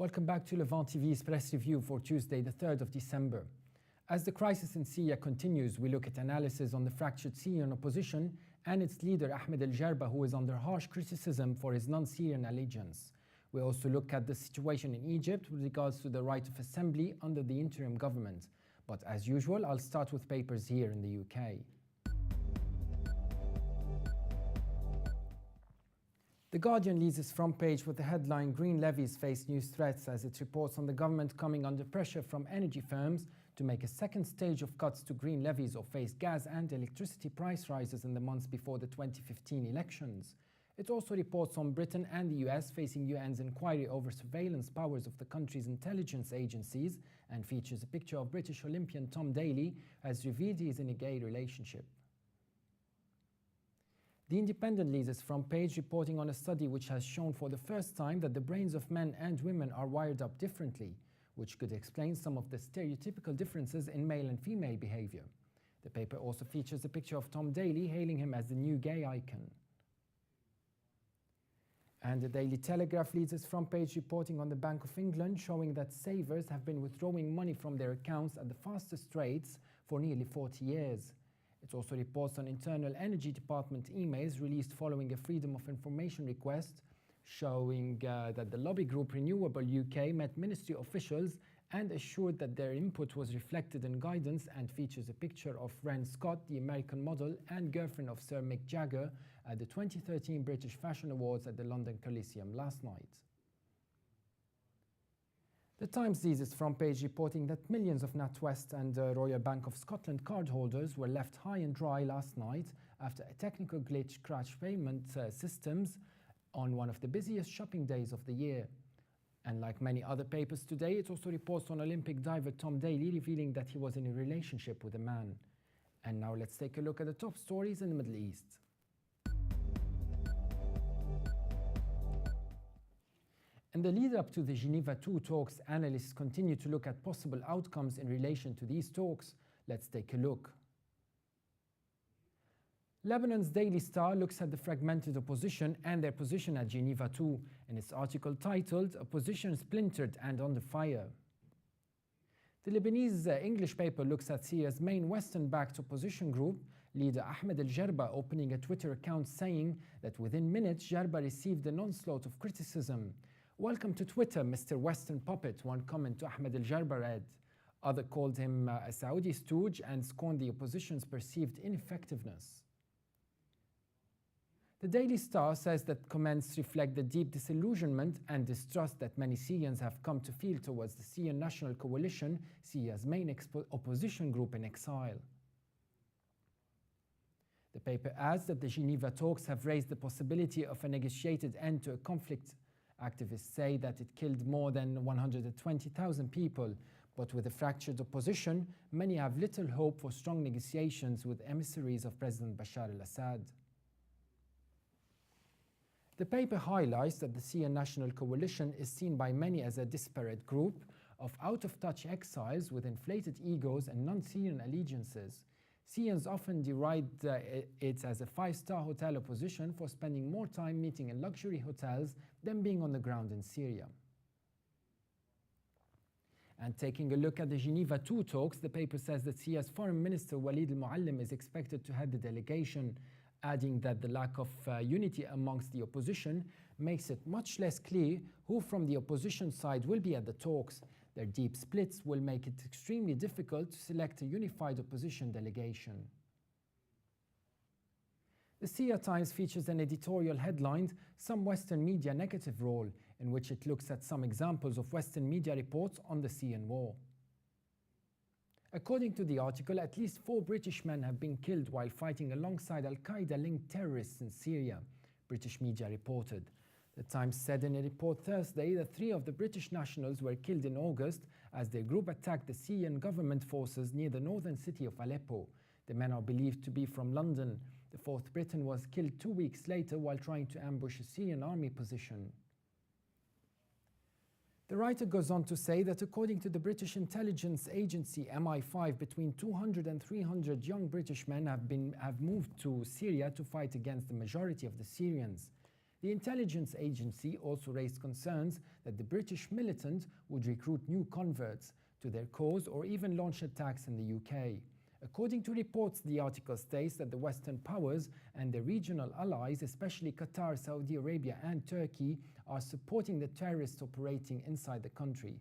Welcome back to Levant TV's press review for Tuesday, the 3rd of December. As the crisis in Syria continues, we look at analysis on the fractured Syrian opposition and its leader Ahmed al-Jarba, who is under harsh criticism for his non-Syrian allegiance. We also look at the situation in Egypt with regards to the right of assembly under the interim government. But as usual, I'll start with papers here in the UK. The Guardian leads its front page with the headline "Green levies face new threats" as it reports on the government coming under pressure from energy firms to make a second stage of cuts to green levies or face gas and electricity price rises in the months before the 2015 elections. It also reports on Britain and the US facing UN's inquiry over surveillance powers of the country's intelligence agencies and features a picture of British Olympian Tom Daley as revealed he is in a gay relationship. The Independent leads its front page reporting on a study which has shown for the first time that the brains of men and women are wired up differently, which could explain some of the stereotypical differences in male and female behavior. The paper also features a picture of Tom Daley, hailing him as the new gay icon. And the Daily Telegraph leads its front page reporting on the Bank of England, showing that savers have been withdrawing money from their accounts at the fastest rates for nearly 40 years. It also reports on Internal Energy Department emails released following a Freedom of Information request, showing that the lobby group Renewable UK met ministry officials and assured that their input was reflected in guidance, and features a picture of Ren Scott, the American model and girlfriend of Sir Mick Jagger, at the 2013 British Fashion Awards at the London Coliseum last night. The Times leads its front page reporting that millions of NatWest and Royal Bank of Scotland cardholders were left high and dry last night after a technical glitch crashed payment systems on one of the busiest shopping days of the year. And like many other papers today, it also reports on Olympic diver Tom Daley revealing that he was in a relationship with a man. And now let's take a look at the top stories in the Middle East. In the lead-up to the Geneva II talks, analysts continue to look at possible outcomes in relation to these talks. Let's take a look. Lebanon's Daily Star looks at the fragmented opposition and their position at Geneva II in its article titled "Opposition Splintered and Under Fire." The Lebanese English paper looks at Syria's main Western-backed opposition group, leader Ahmed al-Jarba opening a Twitter account saying that within minutes Jarba received an onslaught of criticism. "Welcome to Twitter, Mr. Western Puppet," one comment to Ahmed al-Jarba read. Others called him a Saudi stooge and scorned the opposition's perceived ineffectiveness. The Daily Star says that comments reflect the deep disillusionment and distrust that many Syrians have come to feel towards the Syrian National Coalition, Syria's main opposition group in exile. The paper adds that the Geneva talks have raised the possibility of a negotiated end to a conflict. Activists say that it killed more than 120,000 people, but with a fractured opposition, many have little hope for strong negotiations with emissaries of President Bashar al-Assad. The paper highlights that the Syrian National Coalition is seen by many as a disparate group of out-of-touch exiles with inflated egos and non-Syrian allegiances. Syrians often deride it as a five-star hotel opposition for spending more time meeting in luxury hotels than being on the ground in Syria. And taking a look at the Geneva II talks, the paper says that Syria's Foreign Minister Walid al-Muallim is expected to head the delegation, adding that the lack of unity amongst the opposition makes it much less clear who from the opposition side will be at the talks. Their deep splits will make it extremely difficult to select a unified opposition delegation. The Syria Times features an editorial headlined "Some Western Media Negative Role," in which it looks at some examples of Western media reports on the Syrian war. According to the article, at least 4 British men have been killed while fighting alongside Al-Qaeda-linked terrorists in Syria, British media reported. The Times said in a report Thursday that 3 of the British nationals were killed in August as their group attacked the Syrian government forces near the northern city of Aleppo. The men are believed to be from London. The 4th Briton was killed 2 weeks later while trying to ambush a Syrian army position. The writer goes on to say that according to the British intelligence agency MI5, between 200 and 300 young British men have moved to Syria to fight against the majority of the Syrians. The intelligence agency also raised concerns that the British militant would recruit new converts to their cause or even launch attacks in the UK. According to reports, the article states that the Western powers and their regional allies, especially Qatar, Saudi Arabia and Turkey, are supporting the terrorists operating inside the country.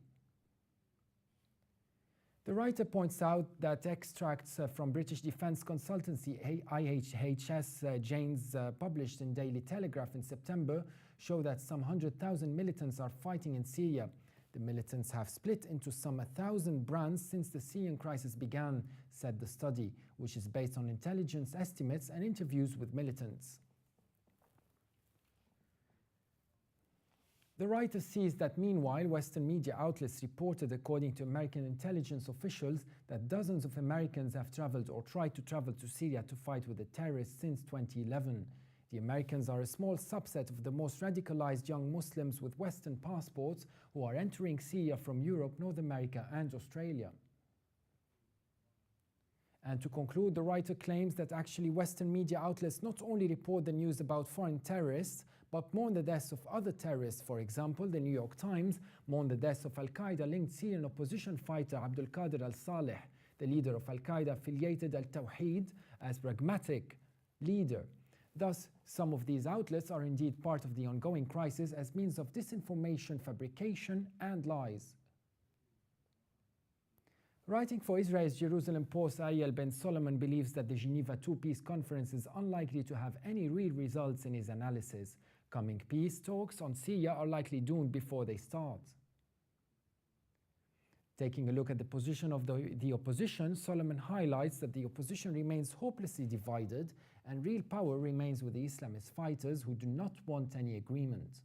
The writer points out that extracts from British defence consultancy IHS Janes published in Daily Telegraph in September show that some 100,000 militants are fighting in Syria. The militants have split into some 1,000 brands since the Syrian crisis began, said the study, which is based on intelligence estimates and interviews with militants. The writer sees that meanwhile, Western media outlets reported, according to American intelligence officials, that dozens of Americans have traveled or tried to travel to Syria to fight with the terrorists since 2011. The Americans are a small subset of the most radicalized young Muslims with Western passports who are entering Syria from Europe, North America, and Australia. And to conclude, the writer claims that actually Western media outlets not only report the news about foreign terrorists, but mourn the deaths of other terrorists. For example, the New York Times mourned the deaths of Al-Qaeda-linked Syrian opposition fighter Abdul Qadir al-Saleh, the leader of Al-Qaeda-affiliated Al-Tawheed, as pragmatic leader. Thus, some of these outlets are indeed part of the ongoing crisis as means of disinformation, fabrication, and lies. Writing for Israel's Jerusalem Post, Ariel Ben Solomon believes that the Geneva II peace conference is unlikely to have any real results in his analysis. Coming peace talks on Syria are likely doomed before they start. Taking a look at the position of the opposition, Solomon highlights that the opposition remains hopelessly divided and real power remains with the Islamist fighters who do not want any agreement.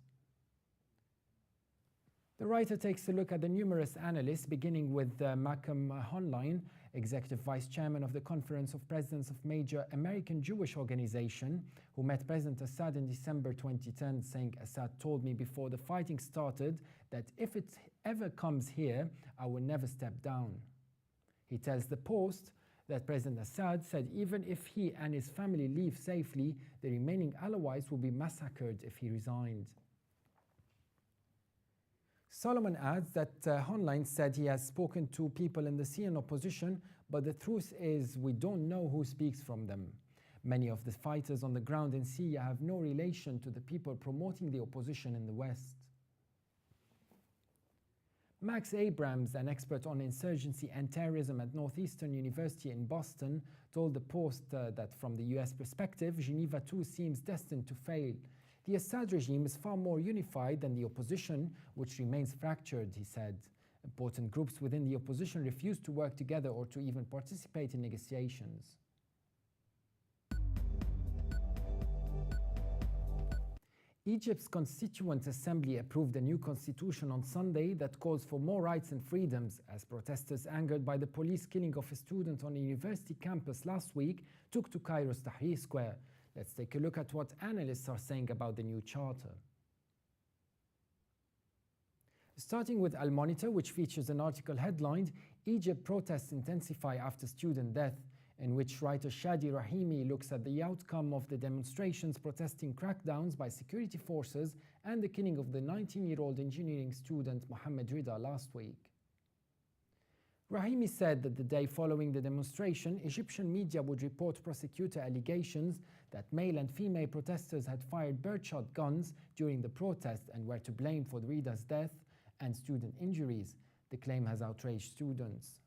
The writer takes a look at the numerous analysts, beginning with Malcolm Hoenlein, Executive Vice Chairman of the Conference of Presidents of Major American Jewish Organization, who met President Assad in December 2010, saying, "Assad told me before the fighting started that if it ever comes here, I will never step down." He tells the Post that President Assad said even if he and his family leave safely, the remaining Alawites will be massacred if he resigned. Solomon adds that Hoenlein said he has spoken to people in the Syrian opposition, but the truth is we don't know who speaks from them. Many of the fighters on the ground in Syria have no relation to the people promoting the opposition in the West. Max Abrams, an expert on insurgency and terrorism at Northeastern University in Boston, told the Post that from the US perspective, Geneva II seems destined to fail. The Assad regime is far more unified than the opposition, which remains fractured, he said. Important groups within the opposition refuse to work together or to even participate in negotiations. Egypt's Constituent Assembly approved a new constitution on Sunday that calls for more rights and freedoms, as protesters angered by the police killing of a student on a university campus last week took to Cairo's Tahrir Square. Let's take a look at what analysts are saying about the new charter. Starting with Al Monitor, which features an article headlined, "Egypt protests intensify after student death," in which writer Shadi Rahimi looks at the outcome of the demonstrations protesting crackdowns by security forces and the killing of the 19-year-old engineering student Mohammed Rida last week. Rahimi said that the day following the demonstration, Egyptian media would report prosecutor allegations that male and female protesters had fired birdshot guns during the protest and were to blame for Rida's death and student injuries. The claim has outraged students.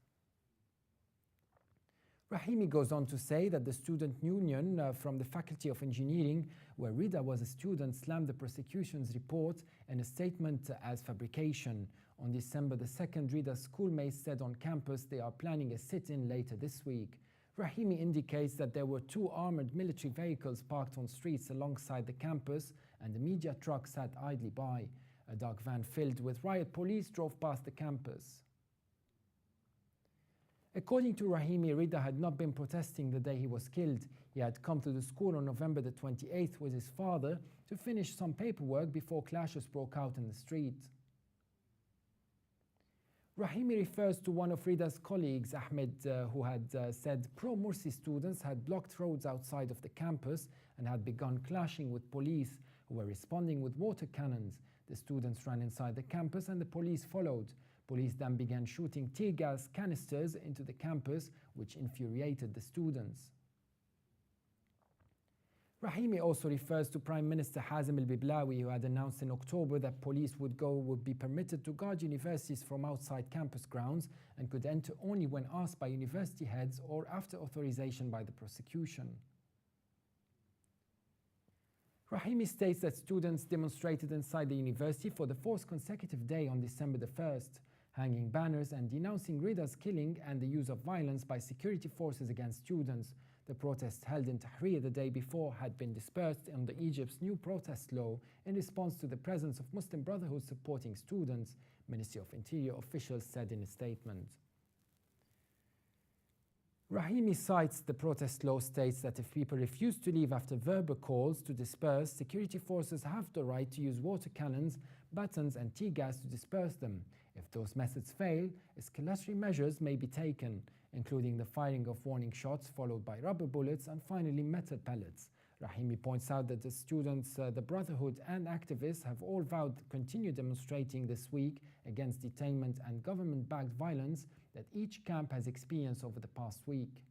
Rahimi goes on to say that the student union from the Faculty of Engineering, where Rida was a student, slammed the prosecution's report and a statement as fabrication. On December the 2nd, Rida's schoolmates said on campus they are planning a sit-in later this week. Rahimi indicates that there were 2 armored military vehicles parked on streets alongside the campus and a media truck sat idly by. A dark van filled with riot police drove past the campus. According to Rahimi, Rida had not been protesting the day he was killed. He had come to the school on November the 28th with his father to finish some paperwork before clashes broke out in the street. Rahimi refers to one of Rida's colleagues, Ahmed, who had said pro-Morsi students had blocked roads outside of the campus and had begun clashing with police, who were responding with water cannons. The students ran inside the campus and the police followed. Police then began shooting tear gas canisters into the campus, which infuriated the students. Rahimi also refers to Prime Minister Hazem al-Biblawi, who had announced in October that police would be permitted to guard universities from outside campus grounds and could enter only when asked by university heads or after authorization by the prosecution. Rahimi states that students demonstrated inside the university for the fourth consecutive day on December the 1st, hanging banners and denouncing Rida's killing and the use of violence by security forces against students. The protests held in Tahrir the day before had been dispersed under Egypt's new protest law in response to the presence of Muslim Brotherhood supporting students, Ministry of Interior officials said in a statement. Rahimi cites the protest law states that if people refuse to leave after verbal calls to disperse, security forces have the right to use water cannons, batons and tear gas to disperse them. If those methods fail, escalatory measures may be taken, including the firing of warning shots followed by rubber bullets and finally metal pellets. Rahimi points out that the students, the Brotherhood and activists have all vowed to continue demonstrating this week against detainment and government-backed violence that each camp has experienced over the past week.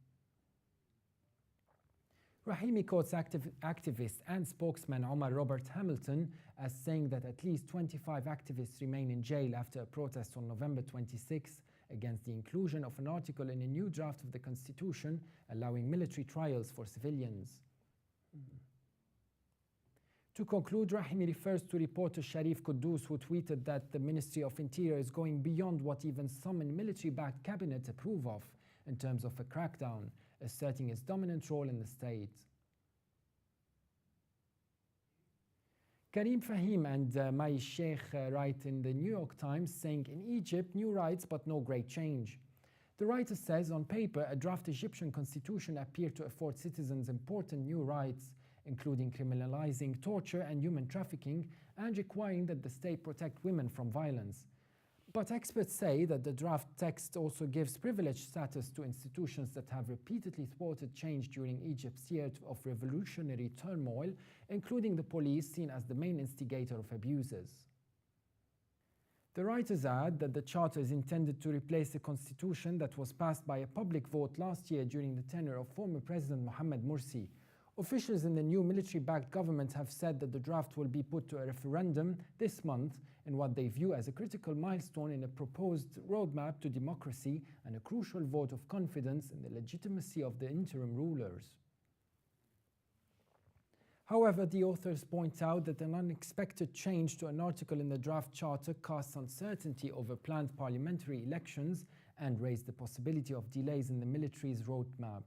Rahimi quotes activist and spokesman Omar Robert Hamilton as saying that at least 25 activists remain in jail after a protest on November 26 against the inclusion of an article in a new draft of the Constitution allowing military trials for civilians. To conclude, Rahimi refers to reporter Sharif Quddus, who tweeted that the Ministry of Interior is going beyond what even some in military-backed cabinet approve of in terms of a crackdown, asserting its dominant role in the state. Karim Fahim and Mai Sheikh write in the New York Times saying, in Egypt, new rights but no great change. The writer says, on paper, a draft Egyptian constitution appeared to afford citizens important new rights, including criminalizing torture and human trafficking and requiring that the state protect women from violence. But experts say that the draft text also gives privileged status to institutions that have repeatedly thwarted change during Egypt's year of revolutionary turmoil, including the police, seen as the main instigator of abuses. The writers add that the charter is intended to replace a constitution that was passed by a public vote last year during the tenure of former President Mohamed Morsi. Officials in the new military-backed government have said that the draft will be put to a referendum this month in what they view as a critical milestone in a proposed roadmap to democracy and a crucial vote of confidence in the legitimacy of the interim rulers. However, the authors point out that an unexpected change to an article in the draft charter casts uncertainty over planned parliamentary elections and raised the possibility of delays in the military's roadmap.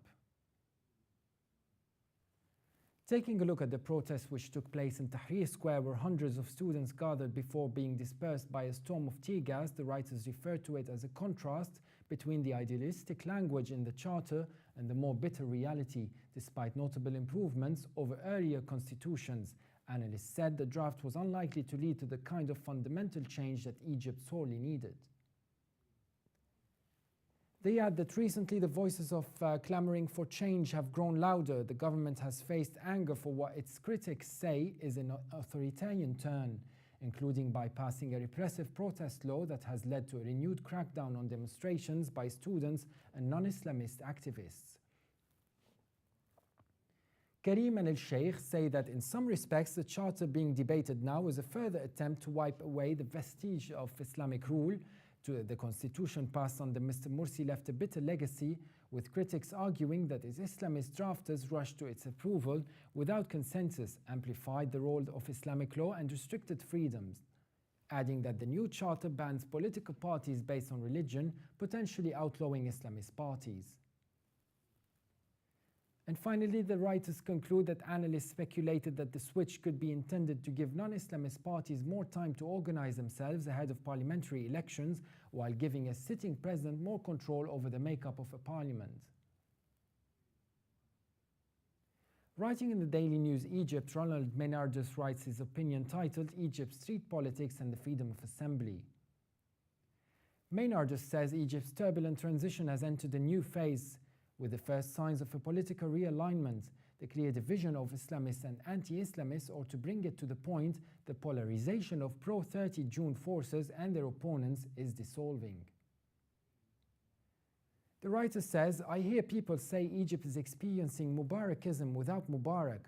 Taking a look at the protests which took place in Tahrir Square, where hundreds of students gathered before being dispersed by a storm of tear gas, the writers refer to it as a contrast between the idealistic language in the charter and the more bitter reality, despite notable improvements over earlier constitutions. Analysts said the draft was unlikely to lead to the kind of fundamental change that Egypt sorely needed. They add that recently the voices of clamoring for change have grown louder. The government has faced anger for what its critics say is an authoritarian turn, including by passing a repressive protest law that has led to a renewed crackdown on demonstrations by students and non-Islamist activists. Karim and al-Sheikh say that in some respects the charter being debated now is a further attempt to wipe away the vestige of Islamic rule. The constitution passed under Mr. Morsi left a bitter legacy, with critics arguing that its Islamist drafters rushed to its approval without consensus, amplified the role of Islamic law and restricted freedoms, adding that the new charter bans political parties based on religion, potentially outlawing Islamist parties. And finally, the writers conclude that analysts speculated that the switch could be intended to give non-Islamist parties more time to organize themselves ahead of parliamentary elections, while giving a sitting president more control over the makeup of a parliament. Writing in the Daily News Egypt, Ronald Maynardus writes his opinion titled Egypt's Street Politics and the Freedom of Assembly. Maynardus says Egypt's turbulent transition has entered a new phase, with the first signs of a political realignment. the clear division of Islamists and anti-Islamists, or to bring it to the point, the polarization of pro-30 June forces and their opponents is dissolving. The writer says, I hear people say Egypt is experiencing Mubarakism without Mubarak.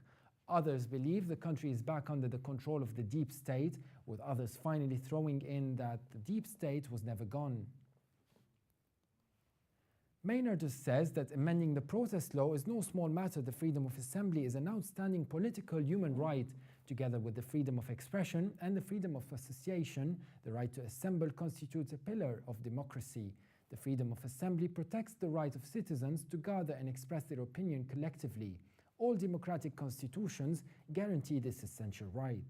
Others believe the country is back under the control of the deep state, with others finally throwing in that the deep state was never gone. Maynard says that amending the protest law is no small matter. The freedom of assembly is an outstanding political human right, together with the freedom of expression and the freedom of association. The right to assemble constitutes a pillar of democracy. The freedom of assembly protects the right of citizens to gather and express their opinion collectively. All democratic constitutions guarantee this essential right.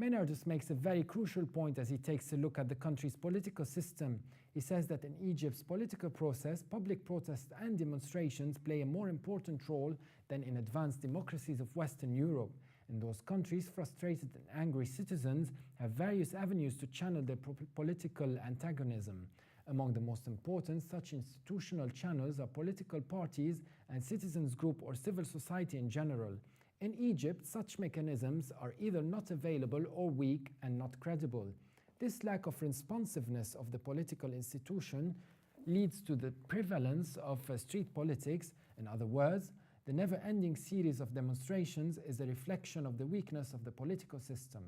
Maynardus makes a very crucial point as he takes a look at the country's political system. He says that in Egypt's political process, public protests and demonstrations play a more important role than in advanced democracies of Western Europe. In those countries, frustrated and angry citizens have various avenues to channel their political antagonism. Among the most important such institutional channels are political parties and citizens group or civil society in general. In Egypt, such mechanisms are either not available or weak and not credible. This lack of responsiveness of the political institution leads to the prevalence of street politics. In other words, the never-ending series of demonstrations is a reflection of the weakness of the political system.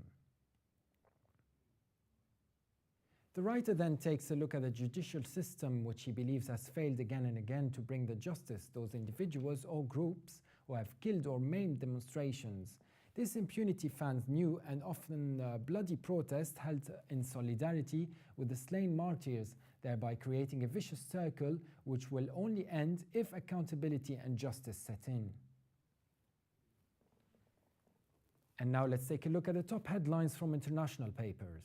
The writer then takes a look at the judicial system, which he believes has failed again and again to bring the justice those individuals or groups who have killed or maimed demonstrations. This impunity fans new and often bloody protest held in solidarity with the slain martyrs, thereby creating a vicious circle which will only end if accountability and justice set in. And now let's take a look at the top headlines from international papers.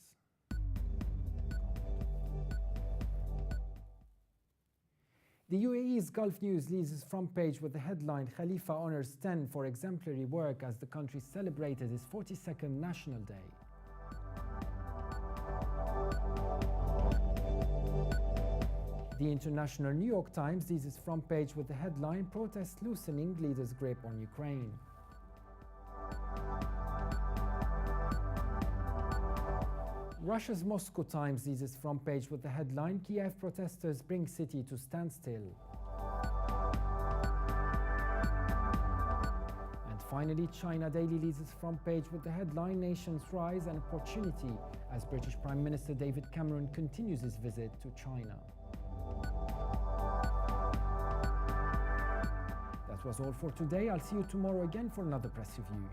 The UAE's Gulf News leads its front page with the headline, Khalifa honors 10 for exemplary work as the country celebrated its 42nd National Day. The International New York Times leads its front page with the headline, Protests loosening leaders' grip on Ukraine. Russia's Moscow Times leads its front page with the headline, Kiev protesters bring city to standstill. And finally, China Daily leads its front page with the headline, Nations Rise and Opportunity, as British Prime Minister David Cameron continues his visit to China. That was all for today. I'll see you tomorrow again for another press review.